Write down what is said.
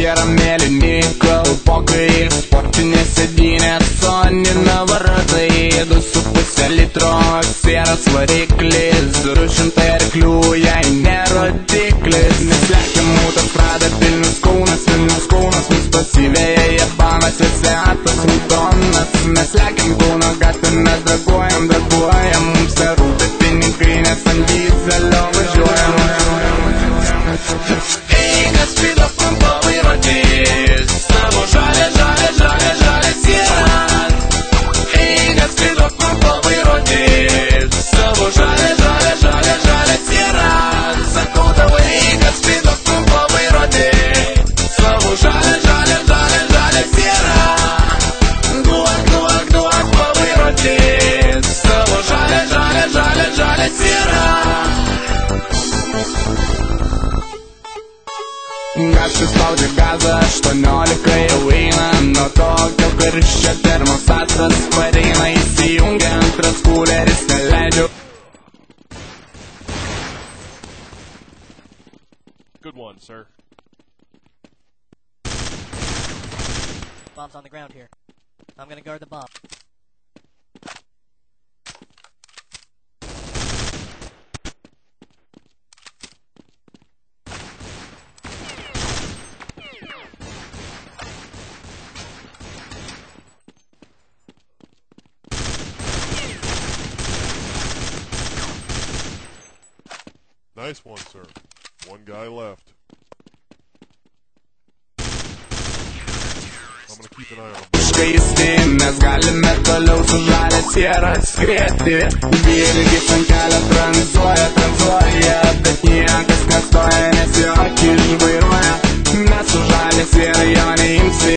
yra mėlyni kalpokai, sportinės sėdynės, sonina varatai, 2,5 litro sieras variklis, 200 arklių, jei nerodiklis. Mes lekiam autostradą Vilnius Kaunas mus pasiveja Japanas ir Seatas Raudonas. Mes lekiam Kauno gatvę, mes darbuojam, mums nerūpi pinigai, nes ant dyzelio važiuojam. Eigas spido frunto vairuotis, savo žalė sieran. Eigas spido frunto vairuotis, savo žalė sieran. Sakau tau, eigas spido frunto vairuotis, savo žalė sieran. Duok pavairuotis, savo žalė sieran. Gaščius spaudžia gazą, 18 jau eina, nuo tokio karščio termostatas pareina, įsijungia antras kūleris, neleidžiu. Good one, sir. Bomb's on the ground here. I'm gonna guard the bomb. Nice one, sir. One guy left. I'm gonna keep an eye on him. Iškaisti, mes galime toliau su žalia siera skrieti. Vėlgis ant kelio